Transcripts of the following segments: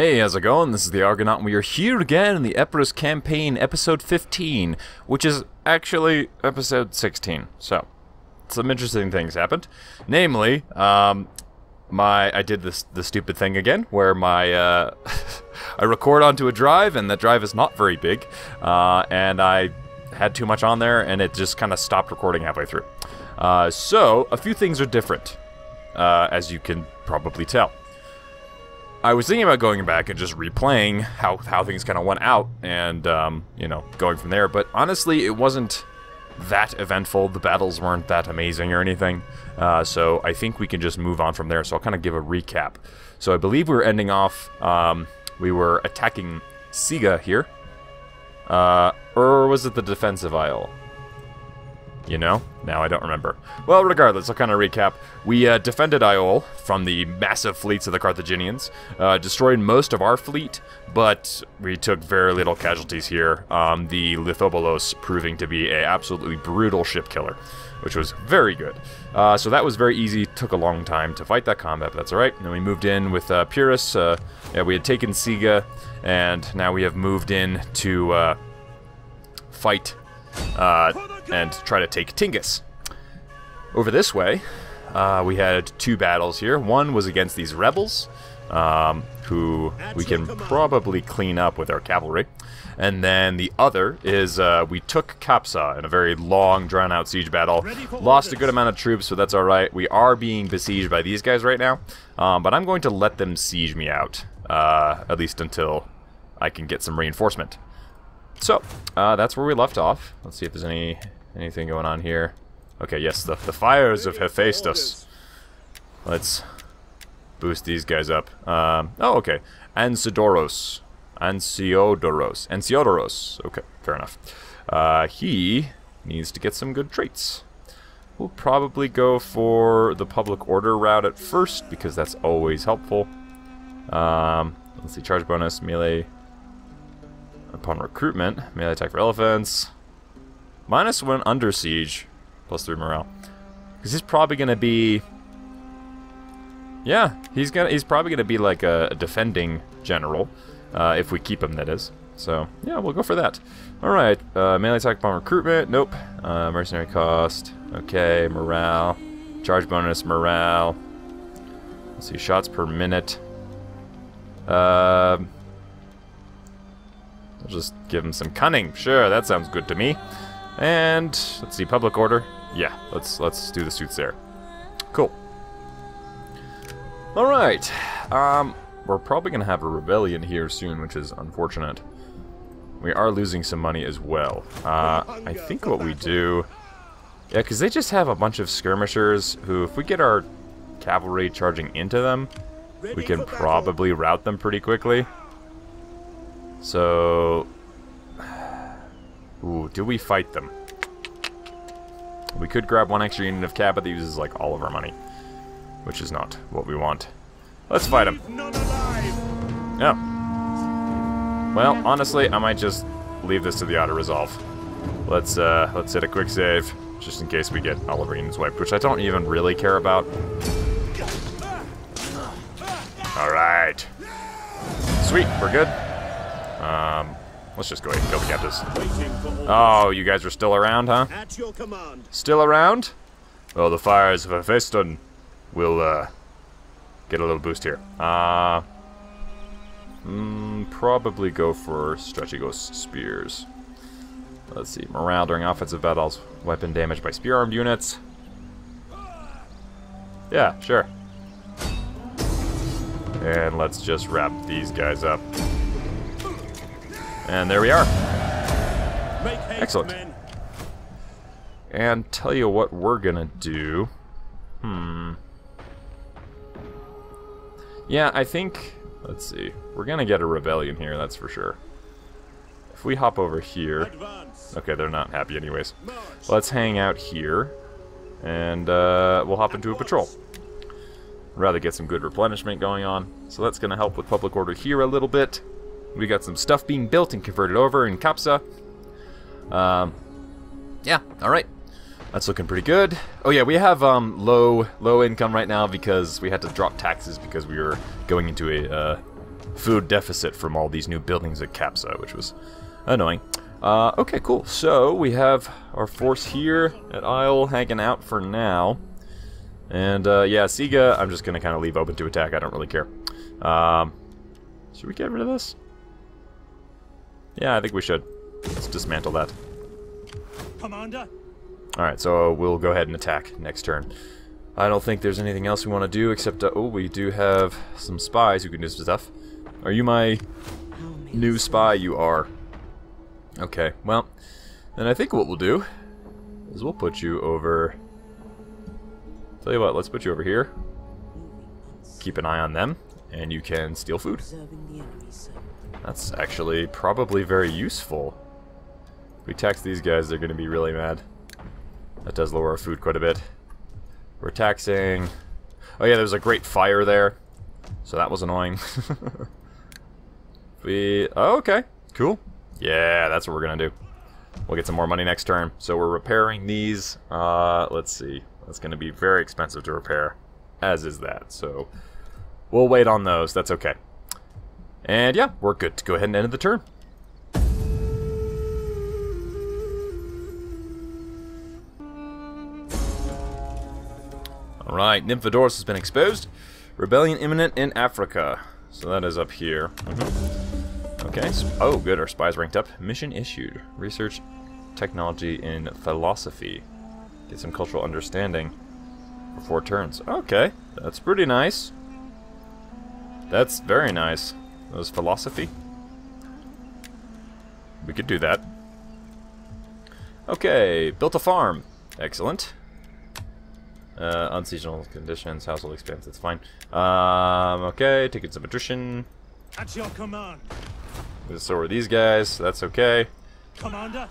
Hey, how's it going? This is TheArgonaut, and we are here again in the Epirus Campaign, episode 15, which is actually episode 16. So, some interesting things happened. Namely, I did the stupid thing again, where I record onto a drive, and that drive is not very big, and I had too much on there, and it just kind of stopped recording halfway through. So, a few things are different, as you can probably tell. I was thinking about going back and just replaying how things kind of went out and, you know, going from there. But honestly, it wasn't that eventful. The battles weren't that amazing or anything. So I think we can just move on from there. So I'll kind of give a recap. So I believe we were ending off, we were attacking Siga here. Or was it the defensive isle? You know? Now I don't remember. Well, regardless, I'll kind of recap. We defended Iole from the massive fleets of the Carthaginians, destroyed most of our fleet, but we took very little casualties here. The Lithobolos proving to be an absolutely brutal ship killer, which was very good. So that was very easy. Took a long time to fight that combat, but that's alright. And then we moved in with Epirus. Yeah, we had taken Siga, and now we have moved in to fight and try to take Tingis. Over this way, we had two battles here. One was against these rebels, who we can probably clean up with our cavalry. And then the other is we took Capsa in a very long, drawn-out siege battle. Lost a good amount of troops, so that's alright. We are being besieged by these guys right now, but I'm going to let them siege me out, at least until I can get some reinforcement. So, that's where we left off. Let's see if there's anything going on here. Okay, yes, the fires of Hephaestus. Let's boost these guys up. Oh, okay. Anciodoros. Okay, fair enough. He needs to get some good traits. We'll probably go for the public order route at first, because that's always helpful. Let's see, charge bonus, melee upon recruitment, melee attack for elephants. -1 under siege, +3 morale. Because he's probably gonna be, yeah, he's probably gonna be like a defending general, if we keep him, that is. So yeah, we'll go for that. All right, melee attack upon recruitment, nope. Mercenary cost, okay. Morale, charge bonus, morale. Let's see, shots per minute. I'll just give him some cunning. Sure, that sounds good to me. And let's see, public order. Yeah, let's do the suits there. Cool. All right. We're probably gonna have a rebellion here soon, which is unfortunate. We are losing some money as well. I think what we do, yeah, because they just have a bunch of skirmishers who, if we get our cavalry charging into them, we can probably rout them pretty quickly. So, ooh, do we fight them? We could grab one extra unit of cav, but that uses like all of our money, which is not what we want. Let's fight them. Yeah. Well, honestly, I might just leave this to the auto resolve. Let's hit a quick save, just in case we get all of our units wiped, which I don't even really care about. All right. Sweet, we're good. Let's just go ahead and kill the captives. Oh, you guys are still around, huh? Still around? Well, the fires of Hephaestus will, get a little boost here. Probably go for Stretchy Ghost Spears. Let's see, morale during offensive battles, weapon damage by spear-armed units. Yeah, sure. And let's just wrap these guys up. And there we are. Excellent. And tell you what we're gonna do. Yeah, I think, let's see, we're gonna get a rebellion here, that's for sure. If we hop over here, okay, they're not happy anyways. Let's hang out here, and we'll hop into a patrol. I'd rather get some good replenishment going on, so that's gonna help with public order here a little bit. We got some stuff being built and converted over in Capsa. Yeah, alright. That's looking pretty good. Oh yeah, we have low income right now because we had to drop taxes because we were going into a food deficit from all these new buildings at Capsa, which was annoying. Okay, cool. So we have our force here at Isle hanging out for now. And yeah, Siga, I'm just gonna kind of leave open to attack. I don't really care. Should we get rid of this? Yeah, I think we should. Let's dismantle that. Commander. Alright, so we'll go ahead and attack next turn. I don't think there's anything else we want to do except, oh, we do have some spies who can do stuff. Are you my new spy? You are. Okay, well, then I think what we'll do is we'll put you over... Tell you what, let's put you over here. Keep an eye on them, and you can steal food. That's actually probably very useful. If we tax these guys, they're going to be really mad. That does lower our food quite a bit. We're taxing... Oh yeah, there's a great fire there. So that was annoying. Oh, okay. Cool. Yeah, that's what we're going to do. We'll get some more money next turn. So we're repairing these. Let's see. That's going to be very expensive to repair. As is that. So we'll wait on those. That's okay. And yeah, we're good to go ahead and end the turn. Alright, Nymphodorus has been exposed. Rebellion imminent in Africa. So that is up here. Okay, oh good, our spies ranked up. Mission issued. Research technology in philosophy. Get some cultural understanding for 4 turns. Okay, that's pretty nice. That's very nice. That was philosophy. We could do that. Okay, built a farm. Excellent. Unseasonal conditions, household expense, that's fine. Okay, tickets of attrition. At your command. So are these guys, that's okay. Commander.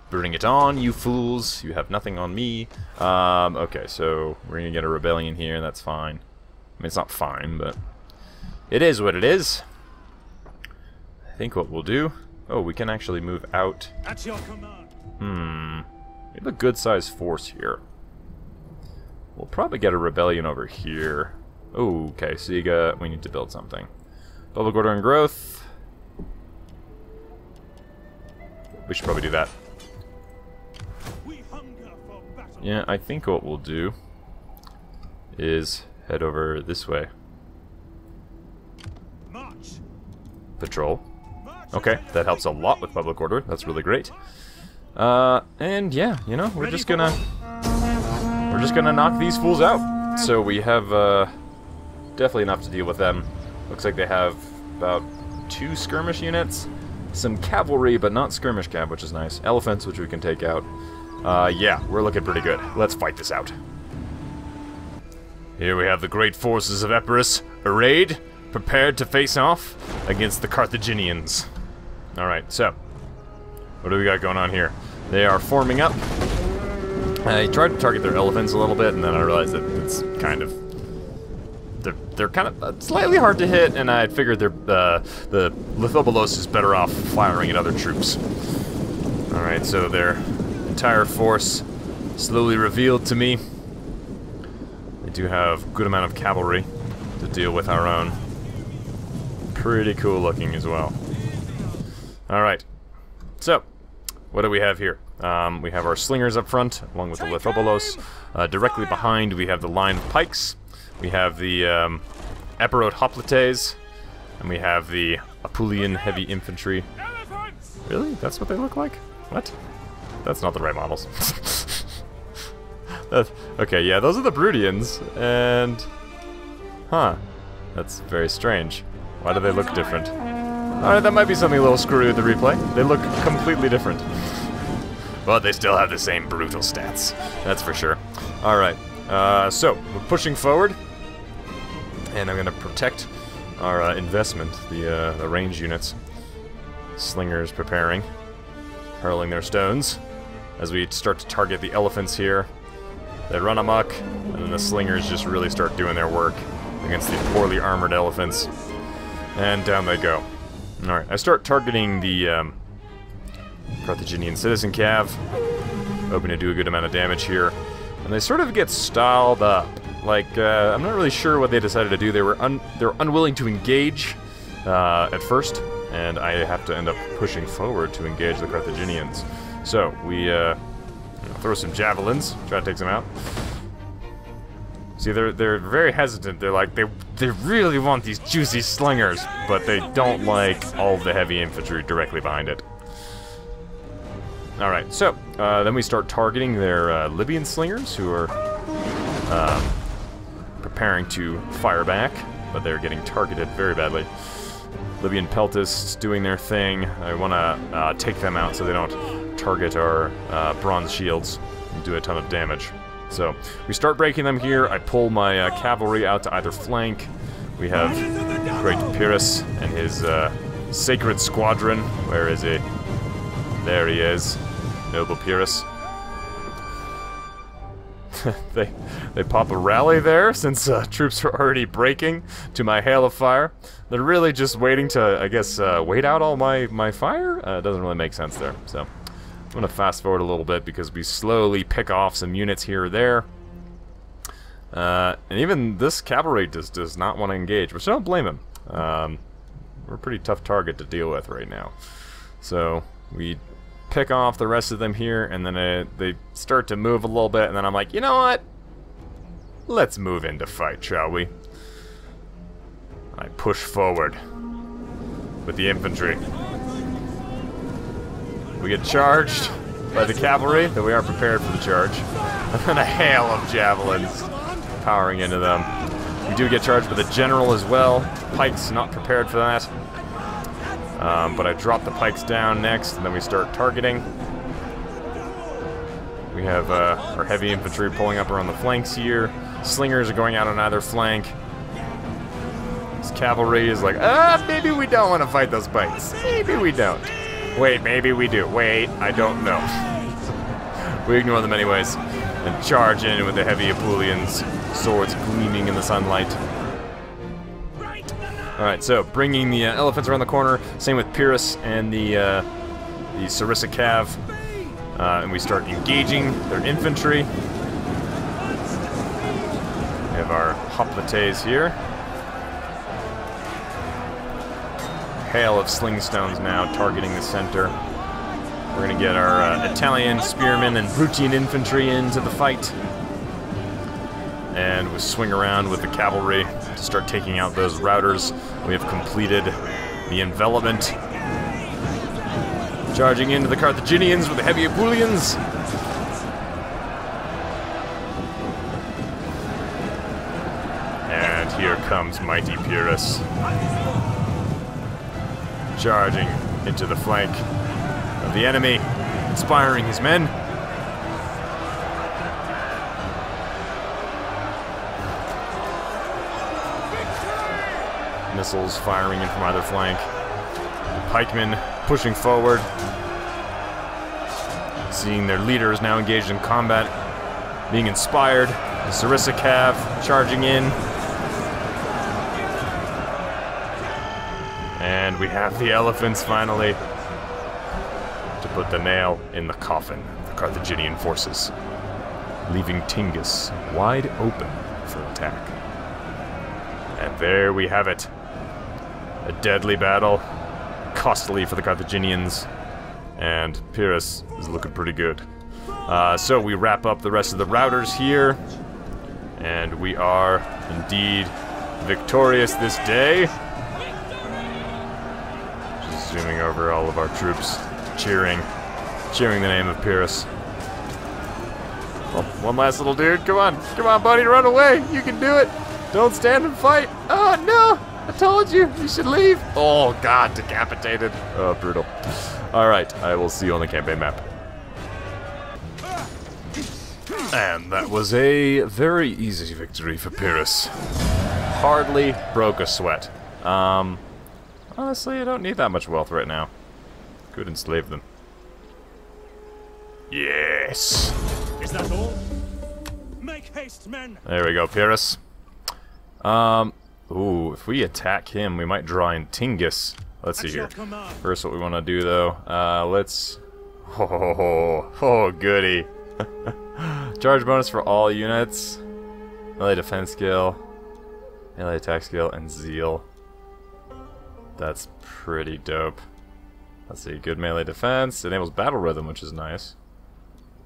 Bring it on, you fools. You have nothing on me. Okay, so we're gonna get a rebellion here, that's fine. I mean, it's not fine, but it is what it is. I think what we'll do... Oh, we can actually move out. At your command. We have a good-sized force here. We'll probably get a rebellion over here. Oh, okay, Siga, we need to build something. Public order and growth. We should probably do that. We hunger for battle. Yeah, I think what we'll do is head over this way. March. Patrol. March. Okay, that helps a lot with public order. That's really great. And yeah, you know, we're just gonna knock these fools out. So we have definitely enough to deal with them. Looks like they have about 2 skirmish units, some cavalry, but not skirmish cav, which is nice. Elephants, which we can take out. Yeah, we're looking pretty good. Let's fight this out. Here we have the great forces of Epirus, arrayed, prepared to face off against the Carthaginians. Alright, so, what do we got going on here? They are forming up. I tried to target their elephants a little bit, and then I realized that it's kind of... They're kind of slightly hard to hit, and I figured the Lithobolos is better off firing at other troops. Alright, so their entire force slowly revealed to me. They do have a good amount of cavalry to deal with our own. Pretty cool looking as well. Alright, so, what do we have here? We have our slingers up front, along with the Lithobolos. Directly behind, we have the line of pikes. We have the Epirot hoplites, and we have the Apulian heavy infantry. Really? That's what they look like? What? That's not the right models. Okay, yeah, those are the Brudians, and... Huh. That's very strange. Why do they look different? Alright, that might be something a little screwy with the replay. They look completely different. But they still have the same brutal stats. That's for sure. Alright, so, we're pushing forward. And I'm going to protect our investment, the range units. Slingers preparing. Hurling their stones. As we start to target the elephants here. They run amok, and then the slingers just really start doing their work against the poorly armored elephants. And down they go. Alright, I start targeting the Carthaginian citizen cav. Hoping to do a good amount of damage here. And they sort of get styled up. Like, I'm not really sure what they decided to do. They were unwilling to engage, at first, and I have to end up pushing forward to engage the Carthaginians. So, we throw some javelins, try to take them out. See, they're very hesitant. They're like, they really want these juicy slingers, but they don't like all the heavy infantry directly behind it. Alright, so, then we start targeting their Libyan slingers, who are preparing to fire back, but they're getting targeted very badly. Libyan peltists doing their thing. I want to take them out so they don't target our bronze shields and do a ton of damage. So, we start breaking them here. I pull my cavalry out to either flank. We have great Epirus and his sacred squadron. Where is he? There he is. Noble Epirus. they pop a rally there, since troops are already breaking to my hail of fire. They're really just waiting to, I guess, wait out all my fire? It doesn't really make sense there, so... I'm gonna fast forward a little bit because we slowly pick off some units here or there. And even this cavalry does not want to engage, which I don't blame him. We're a pretty tough target to deal with right now. So, we pick off the rest of them here, and then they start to move a little bit, and then I'm like, you know what? Let's move into fight, shall we? I push forward with the infantry. We get charged by the cavalry, though we are prepared for the charge. And then a hail of javelins powering into them. We do get charged by the general as well. Pikes, not prepared for that. But I drop the pikes down next, and then we start targeting. We have our heavy infantry pulling up around the flanks here. Slingers are going out on either flank. This cavalry is like, maybe we don't want to fight those pikes. Maybe we don't. Wait, maybe we do. Wait, I don't know. We ignore them anyways, and charge in with the heavy Apulians, swords gleaming in the sunlight. Alright, so bringing the elephants around the corner, same with Epirus and the Sarissa Cav, and we start engaging their infantry. We have our hoplites here. Hail of sling stones now targeting the center. We're gonna get our Italian spearmen and Brutian infantry into the fight. And we'll swing around with the cavalry to start taking out those routers. We have completed the envelopment. Charging into the Carthaginians with the heavy Apulians. And here comes mighty Epirus. Charging into the flank of the enemy, inspiring his men. Missiles firing in from either flank. The pikemen pushing forward. Seeing their leaders now engaged in combat, being inspired. The Sarissa Cav charging in. And we have the elephants finally to put the nail in the coffin of the Carthaginian forces, leaving Tingis wide open for attack. And there we have it. A deadly battle, costly for the Carthaginians, and Epirus is looking pretty good. So we wrap up the rest of the routers here, and we are indeed victorious this day. Just zooming over all of our troops, cheering the name of Epirus. Well, one last little dude, come on, buddy, run away, you can do it. Don't stand and fight. Oh no, I told you, you should leave. Oh god, decapitated. Oh, brutal. Alright, I will see you on the campaign map. And that was a very easy victory for Epirus. Hardly broke a sweat. Honestly, I don't need that much wealth right now. Could enslave them. Yes! Is that all? Make haste, men! There we go, Epirus. Ooh, if we attack him, we might draw in Tingis. Let's see here. First, what we want to do, though, let's... Oh, goody. Charge bonus for all units. Melee defense skill. Melee attack skill, and zeal. That's pretty dope. Let's see, good melee defense. Enables battle rhythm, which is nice.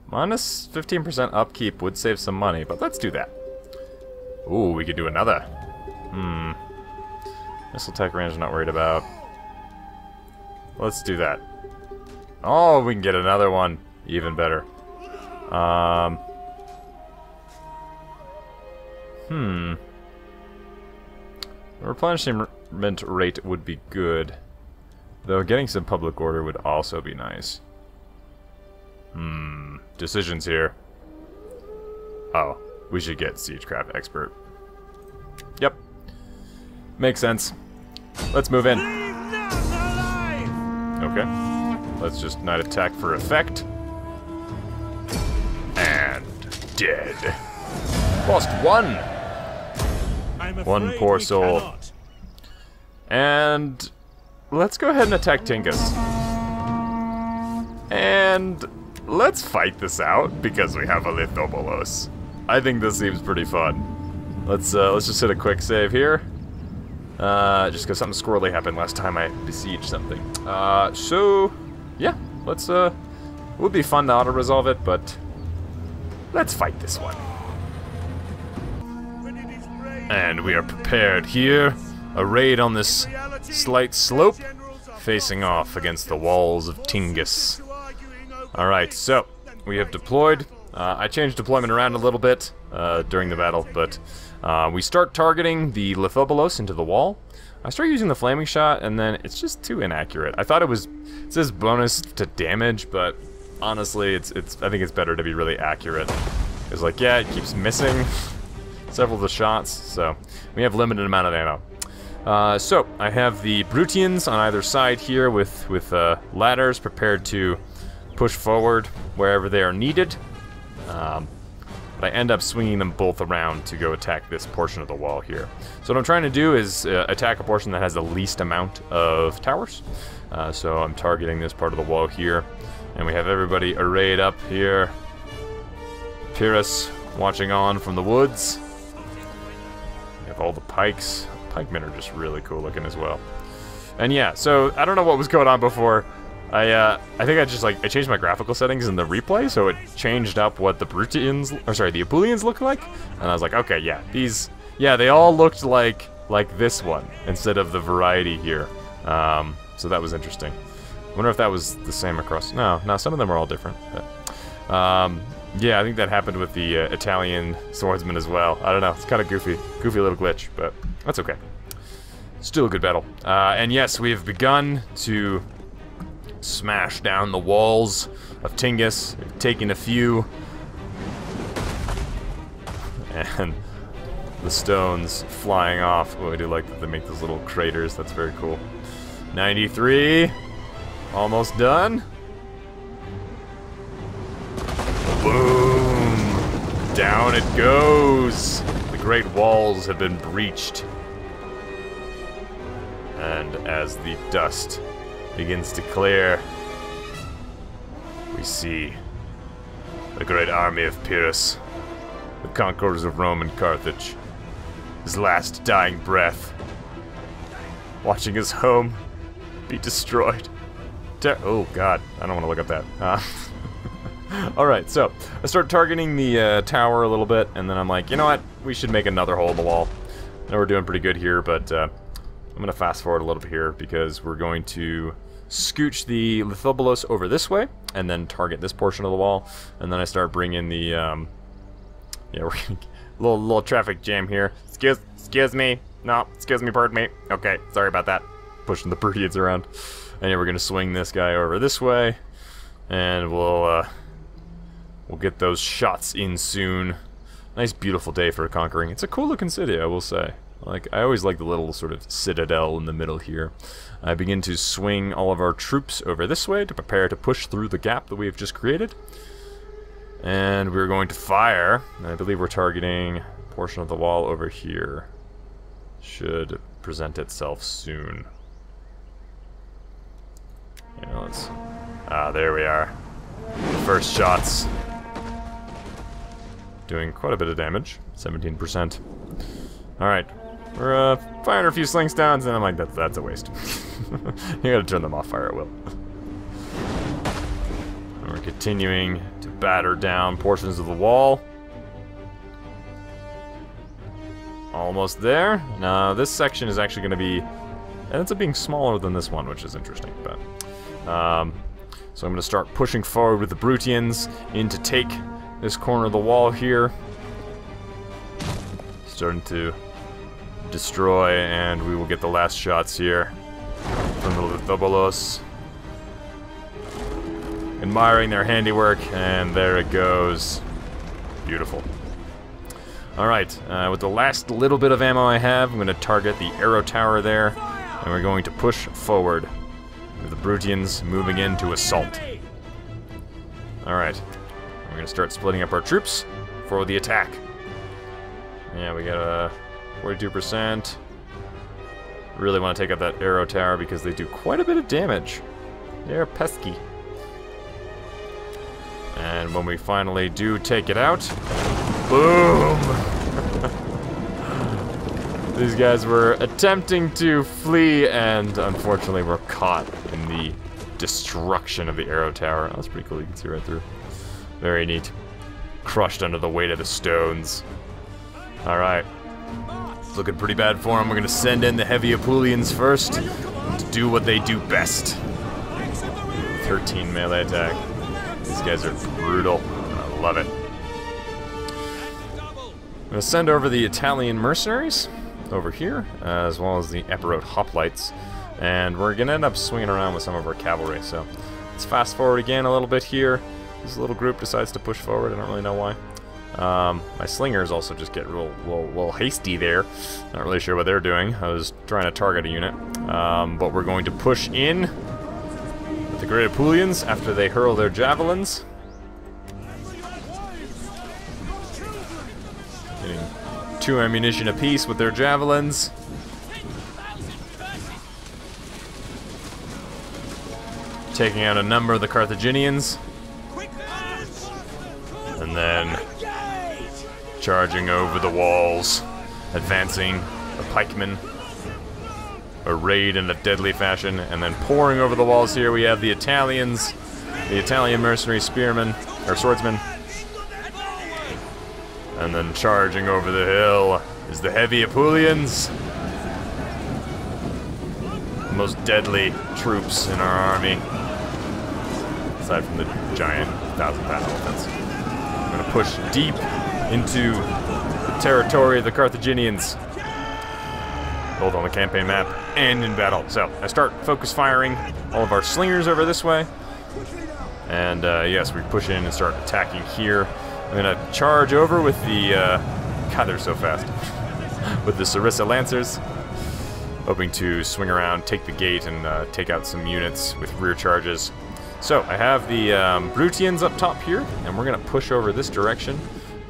Minus 15% upkeep would save some money, but let's do that. Ooh, we could do another. Missile attack range, I'm not worried about. Let's do that. Oh, we can get another one. Even better. Replenishment rate would be good. Though getting some public order would also be nice. Decisions here. Oh, we should get Siegecraft Expert. Yep. Makes sense. Let's move in. Okay. Let's just Knight attack for effect. And dead. Lost one. One poor soul. And let's go ahead and attack Tingis. And let's fight this out because we have a Lithobolos. I think this seems pretty fun. Let's just hit a quick save here. Just because something squirrely happened last time I besieged something. So yeah, let's it would be fun to auto-resolve it, but let's fight this one. And we are prepared here. A raid on this slight slope, facing off against the walls of Tingis. Alright, so we have deployed. I changed deployment around a little bit during the battle, but we start targeting the Lithobolos into the wall. I start using the flaming shot, and then it's just too inaccurate. I thought it says bonus to damage, but honestly, I think it's better to be really accurate. It's like, yeah, it keeps missing several of the shots, so we have limited amount of ammo. So I have the Brutians on either side here with ladders prepared to push forward wherever they are needed. But I end up swinging them both around to go attack this portion of the wall here. So what I'm trying to do is attack a portion that has the least amount of towers. So I'm targeting this part of the wall here. And we have everybody arrayed up here. Epirus watching on from the woods. We have all the pikes. Pikemen are just really cool looking as well. And yeah, so I don't know what was going on before. I think I changed my graphical settings in the replay, so it changed up what the the Apulians look like, and I was like, okay, yeah, they all looked like this one instead of the variety here. So that was interesting. I wonder if that was the same across. No, some of them are all different. But, yeah, I think that happened with the Italian swordsman as well. I don't know, it's kind of goofy little glitch, but that's okay. Still a good battle. And yes, we have begun to smash down the walls of Tingis. We've taken a few. And the stones flying off. Oh, I do like that they make those little craters. That's very cool. 93. Almost done. Boom. Down it goes. The great walls have been breached. And as the dust begins to clear, we see the great army of Epirus, the conquerors of Rome and Carthage, his last dying breath, watching his home be destroyed. Oh god, I don't want to look at that. Alright, so I start targeting the tower a little bit, and then I'm like, you know what, we should make another hole in the wall. I know we're doing pretty good here, but I'm going to fast forward a little bit here, because we're going to scooch the Lithobolos over this way, and then target this portion of the wall, and then I start bringing the, yeah, we're gonna little traffic jam here. Excuse me, no, excuse me, pardon me. Okay, sorry about that. Pushing the Brutians around, and yeah, we're gonna swing this guy over this way, and we'll get those shots in soon. Nice, beautiful day for conquering. It's a cool looking city, I will say. Like, I always like the little sort of citadel in the middle here. I begin to swing all of our troops over this way to prepare to push through the gap that we have just created. And we're going to fire. I believe we're targeting a portion of the wall over here. Should present itself soon. Yeah, let's... Ah, there we are. The first shots. Doing quite a bit of damage. 17%. Alright. We're firing a few sling stones, and I'm like, that's a waste. You gotta turn them off fire at will. And we're continuing to batter down portions of the wall. Almost there. Now this section is actually going to be, it ends up being smaller than this one, which is interesting. But so I'm going to start pushing forward with the Brutians in to take this corner of the wall here. Starting to destroy, and we will get the last shots here from the Lithobolos. Admiring their handiwork, and there it goes. Beautiful. Alright, with the last little bit of ammo I have, I'm going to target the arrow tower there, and we're going to push forward with the Brutians moving in to assault. Alright, we're going to start splitting up our troops for the attack. Yeah, we got a 42%. Really want to take out that arrow tower because they do quite a bit of damage. They're pesky. And when we finally do take it out, boom! These guys were attempting to flee and unfortunately were caught in the destruction of the arrow tower. Oh, that's pretty cool, you can see right through. Very neat. Crushed under the weight of the stones. Alright. It's looking pretty bad for them. We're going to send in the heavy Apulians first to do what they do best. 13 melee attack. These guys are brutal. I love it. I'm going to send over the Italian mercenaries over here, as well as the Epirus hoplites. And we're going to end up swinging around with some of our cavalry. So let's fast forward again a little bit here. This little group decides to push forward. I don't really know why. My slingers also just get real hasty there. Not really sure what they're doing. I was trying to target a unit. But we're going to push in with the great Apulians after they hurl their javelins. Getting 2 ammunition apiece with their javelins. Taking out a number of the Carthaginians. And then charging over the walls, advancing a pikeman, arrayed in a deadly fashion, and then pouring over the walls here we have the Italians, the Italian mercenary spearmen, or swordsmen. And then charging over the hill is the heavy Apulians. The most deadly troops in our army, aside from the giant 1,000-pound elephants. I'm going to push deep into the territory of the Carthaginians, both on the campaign map and in battle. So I start focus firing all of our slingers over this way, and yes, we push in and start attacking here. I'm going to charge over with the God, they're so fast. With the Sarissa Lancers, hoping to swing around, take the gate, and take out some units with rear charges. So I have the Brutians up top here, and we're going to push over this direction,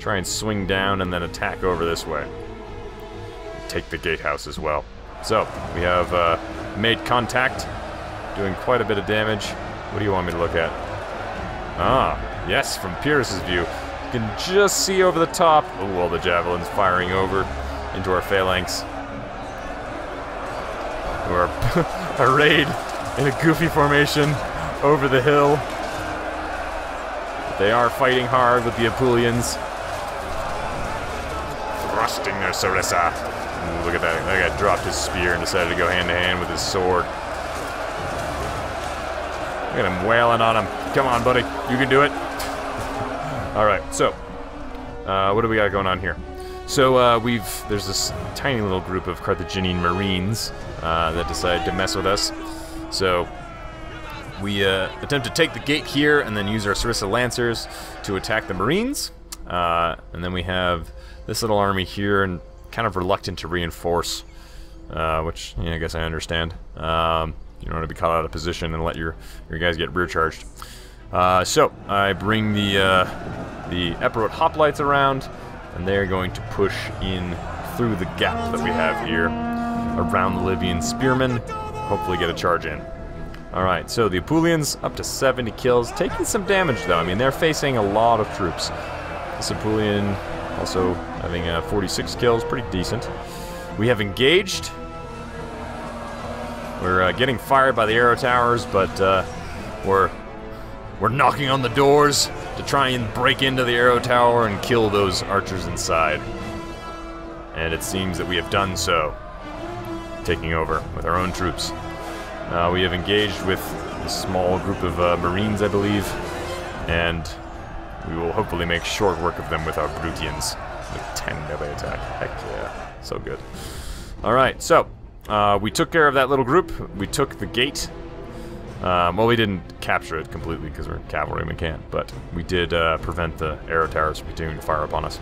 try and swing down, and then attack over this way. Take the gatehouse as well. So we have made contact, doing quite a bit of damage. What do you want me to look at? Ah, yes, from Pyrrhus's view. You can just see over the top. Oh, well, the javelins firing over into our phalanx. We're arrayed in a goofy formation over the hill. They are fighting hard with the Apulians. Thrusting their Sarissa. Ooh, look at that. That guy dropped his spear and decided to go hand to hand with his sword. Look at him wailing on him. Come on, buddy. You can do it. Alright, so what do we got going on here? So there's this tiny little group of Carthaginian marines that decided to mess with us. So we attempt to take the gate here and then use our Sarissa Lancers to attack the marines. And then we have this little army here and kind of reluctant to reinforce, which, yeah, I guess I understand. You don't want to be caught out of position and let your guys get rear charged. So I bring the Epirus hoplites around, and they're going to push in through the gap that we have here around the Libyan spearmen, hopefully get a charge in. Alright, so the Apulians up to 70 kills, taking some damage though. I mean, they're facing a lot of troops. This Apulian also having 46 kills, pretty decent. We have engaged. We're getting fired by the arrow towers, but we're knocking on the doors to try and break into the arrow tower and kill those archers inside. And it seems that we have done so, taking over with our own troops. We have engaged with a small group of Marines, I believe, and we will hopefully make short work of them with our Brutians. With 10 melee attack. Heck yeah. So good. Alright, so, we took care of that little group. We took the gate. Well, we didn't capture it completely because we're cavalry and we can't, but we did prevent the arrow towers from continuing to fire upon us.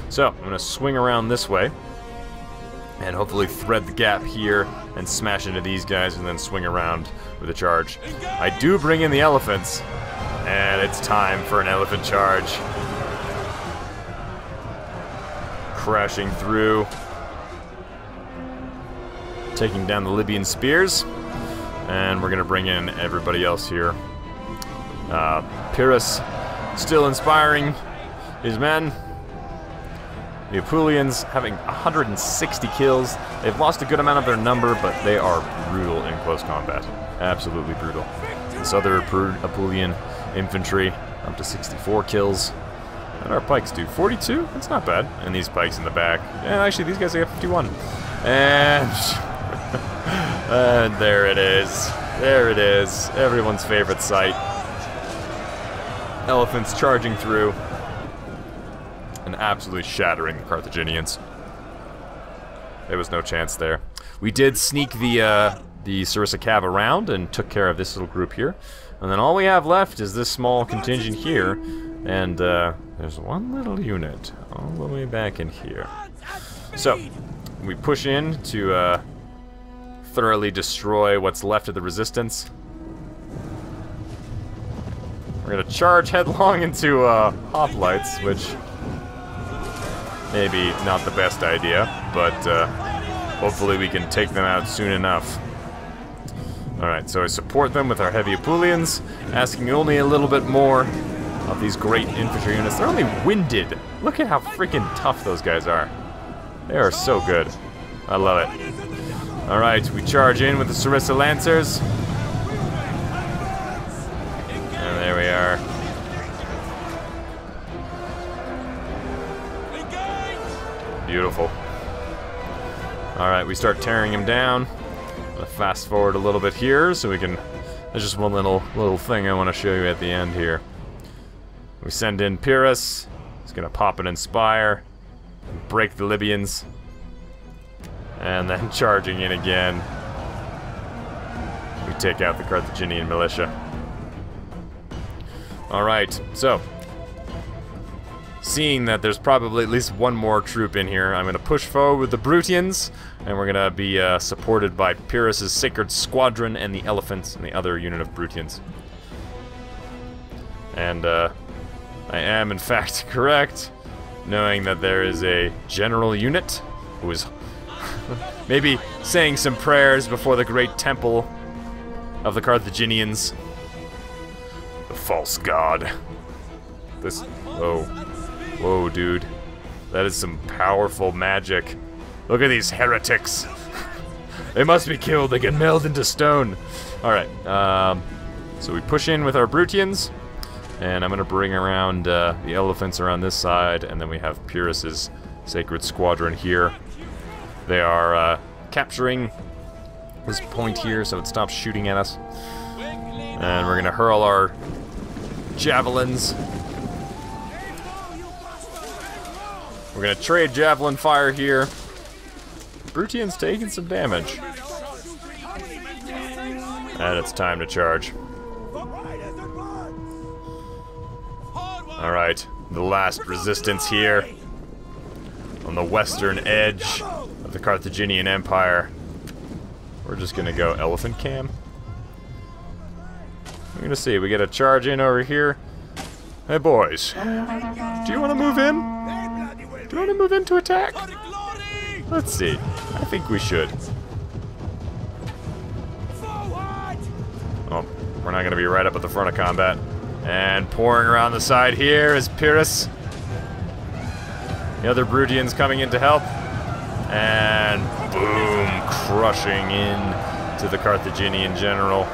So, I'm going to swing around this way, and hopefully thread the gap here, and smash into these guys, and then swing around with a charge. I do bring in the elephants, and it's time for an elephant charge. Crashing through, taking down the Libyan spears, and we're gonna bring in everybody else here. Epirus still inspiring his men. The Apulians having 160 kills. They've lost a good amount of their number, but they are brutal in close combat. Absolutely brutal. This other Apulian infantry up to 64 kills. And our pikes do 42? That's not bad. And these pikes in the back. And actually, these guys have 51. And... and there it is. There it is. Everyone's favorite sight. Elephants charging through. And absolutely shattering the Carthaginians. There was no chance there. We did sneak the Sarissa Cav around and took care of this little group here. And then all we have left is this small contingent here. And there's one little unit all the way back in here. So, we push in to thoroughly destroy what's left of the resistance. We're gonna charge headlong into hoplites, which maybe not the best idea, but hopefully we can take them out soon enough. Alright, so I support them with our heavy Apulians, asking only a little bit more of these great infantry units. They're only winded. Look at how freaking tough those guys are. They are so good. I love it. Alright, we charge in with the Sarissa Lancers. And there we are. Beautiful. Alright, we start tearing him down. I'm gonna fast forward a little bit here so we can... There's just one little thing I want to show you at the end here. We send in Epirus. He's gonna pop and inspire. Break the Libyans. And then charging in again. We take out the Carthaginian militia. Alright, so... Seeing that there's probably at least one more troop in here, I'm going to push forward with the Brutians, and we're going to be supported by Pyrrhus' Sacred Squadron and the Elephants and the other unit of Brutians. And I am in fact correct, knowing that there is a general unit who is maybe saying some prayers before the great temple of the Carthaginians. The false god. This... oh. Whoa, dude. That is some powerful magic. Look at these heretics. They must be killed. They get melded into stone. Alright, so we push in with our Brutians, and I'm going to bring around the elephants around this side, and then we have Pyrrhus' Sacred Squadron here. They are capturing this point here so it stops shooting at us. And we're going to hurl our javelins. We're gonna trade javelin fire here. Brutian's taking some damage. And it's time to charge. Alright, the last resistance here on the western edge of the Carthaginian Empire. We're just gonna go elephant cam. We're gonna see, we get a charge in over here. Hey boys, do you wanna move in? Do you want to move in to attack? Let's see. I think we should. Oh, we're not going to be right up at the front of combat. And pouring around the side here is Pyrrhus. The other Brutians coming in to help. And Boom! Crushing in to the Carthaginian general.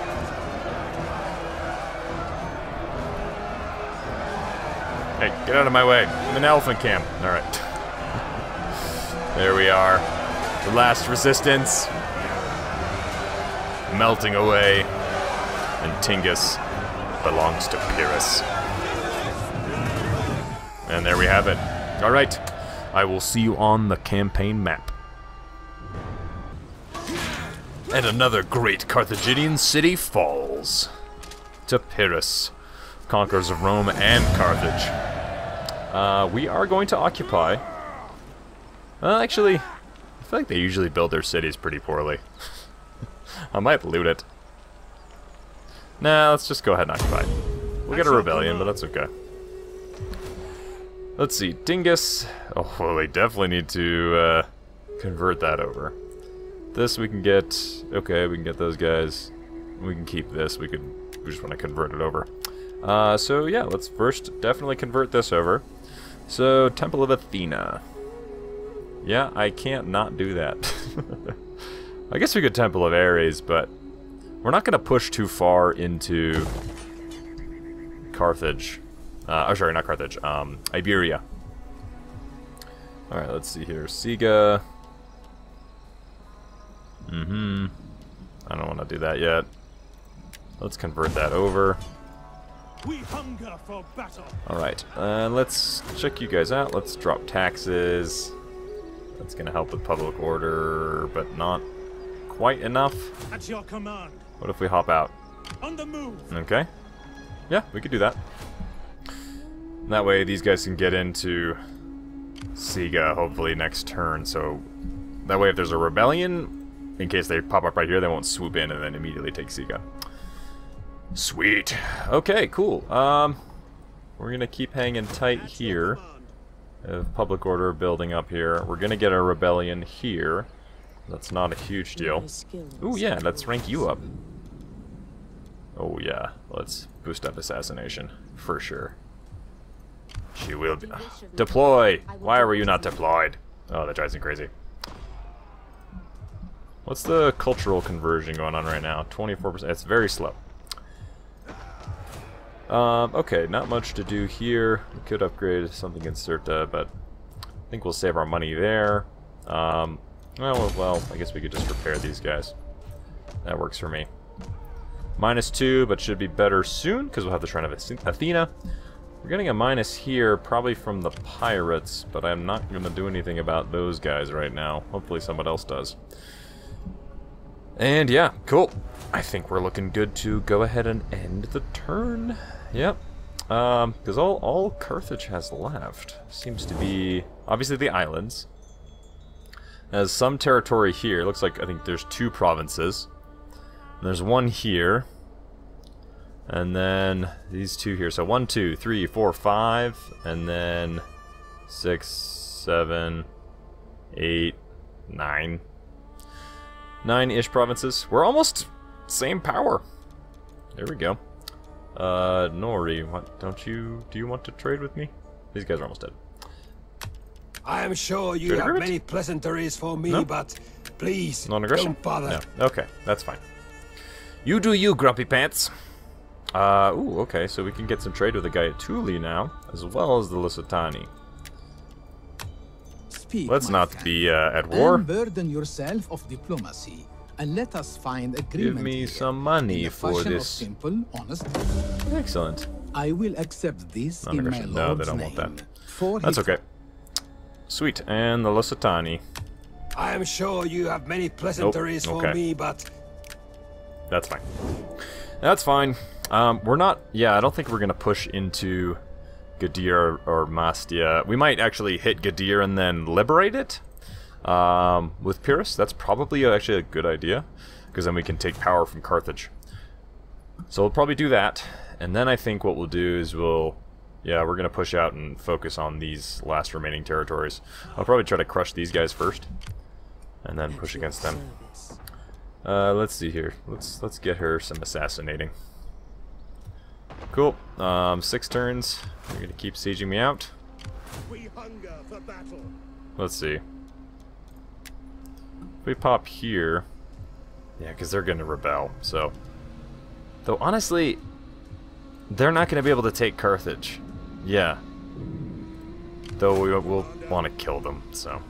Hey, get out of my way. I'm in elephant camp. Alright. There we are. The last resistance. Melting away. And Tingis belongs to Epirus. And there we have it. Alright. I will see you on the campaign map. And another great Carthaginian city falls to Epirus, conquerors of Rome and Carthage. We are going to occupy. Actually, I feel like they usually build their cities pretty poorly. I might loot it. Nah, let's just go ahead and occupy. We'll get a rebellion, but that's okay. Let's see, Tingis. Oh, well, they definitely need to convert that over. This we can get. Okay, we can get those guys. We can keep this. We just want to convert it over. So yeah, let's first definitely convert this over. So Temple of Athena. Yeah, I can't not do that. I guess we could Temple of Ares, but we're not going to push too far into Carthage. Oh, sorry, not Carthage. Iberia. All right, let's see here. Siga. I don't want to do that yet. Let's convert that over. We hunger for battle. Alright, let's check you guys out. Let's drop taxes. That's going to help with public order, but not quite enough. At your command. What if we hop out? On the move. Okay. Yeah, we could do that. That way these guys can get into Siga hopefully next turn, so that way if there's a rebellion, in case they pop up right here, they won't swoop in and then immediately take Siga. Sweet. Okay, cool. We're gonna keep hanging tight here. Public order building up here. We're gonna get a rebellion here. That's not a huge deal. Ooh, yeah, let's rank you up. Oh yeah, let's boost up assassination for sure. She will be. Deploy! Why were you not deployed? Oh, that drives me crazy. What's the cultural conversion going on right now? 24%. It's very slow. Okay, not much to do here. We could upgrade something in Cirta, but I think we'll save our money there. Well, I guess we could just repair these guys. That works for me. -2, but should be better soon, because we'll have the Shrine of Athena. We're getting a minus here, probably from the pirates, but I'm not going to do anything about those guys right now. Hopefully someone else does. And yeah, cool. I think we're looking good to go ahead and end the turn. Yep. Because all Carthage has left seems to be, obviously, the islands. Has some territory here. Looks like, I think there's 2 provinces. And there's 1 here. And then these 2 here. So 1, 2, 3, 4, 5. And then 6, 7, 8, 9. 9-ish provinces. We're almost same power. There we go. Nori, what, do you want to trade with me? These guys are almost dead. I am sure you have many pleasantries for me, but please don't bother. No. Okay, that's fine. You do you, Grumpy Pants. Ooh, okay, so we can get some trade with the guy at Thule now, as well as the Lusitani. Let's not be at war. Unburden yourself of diplomacy and let us find agreement. Give me some money for this. Simple, honest. Excellent. I will accept this in my lord's no, they don't name. want that. That's okay. Sweet, and the Lusitani. I am sure you have many pleasantries for me, but that's fine. That's fine. We're not. Yeah, I don't think we're gonna push into Gadir or Mastia. We might actually hit Gadir and then liberate it with Pyrrhus. That's probably actually a good idea, because then we can take power from Carthage. So we'll probably do that, and then I think what we'll do is we're gonna push out and focus on these last remaining territories. I'll probably try to crush these guys first, and then push against them. Let's see here. Let's get her some assassinating. Cool. 6 turns. You're gonna keep sieging me out. We hunger for battle. Let's see. If we pop here... Yeah, because they're going to rebel, so... Though, honestly, they're not going to be able to take Carthage. Yeah. Though we'll want to kill them, so...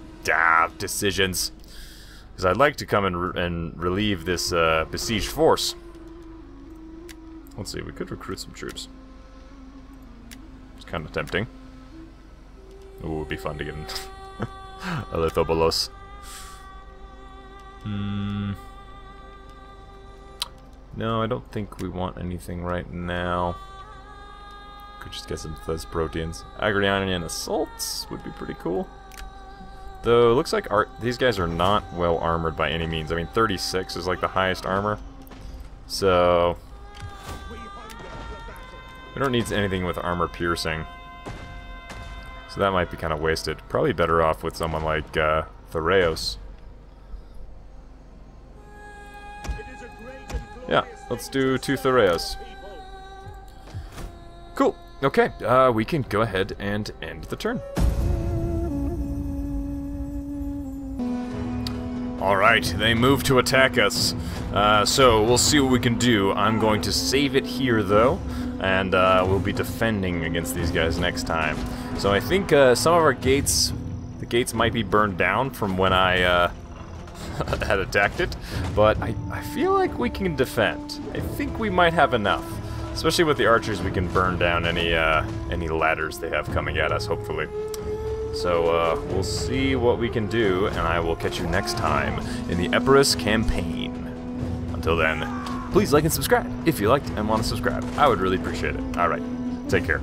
decisions. Because I'd like to come and relieve this besieged force. Let's see, we could recruit some troops. It's kind of tempting. Ooh, it would be fun to get in a Lithobolos. No, I don't think we want anything right now. Could just get some Thesprotians. Agrarianian assaults would be pretty cool. Though, it looks like these guys are not well armored by any means. I mean, 36 is like the highest armor. So... we don't need anything with armor piercing. So that might be kind of wasted. Probably better off with someone like Thoreos. Yeah, let's do 2 Thoreos. Cool. Okay, we can go ahead and end the turn. Alright, they move to attack us. So we'll see what we can do. I'm going to save it here, though. And we'll be defending against these guys next time. So I think some of our gates... the gates might be burned down from when I had attacked it. But I feel like we can defend. I think we might have enough. Especially with the archers, we can burn down any ladders they have coming at us, hopefully. So, we'll see what we can do, and I will catch you next time in the Epirus Campaign. Until then, please like and subscribe if you liked and want to subscribe. I would really appreciate it. Alright, take care.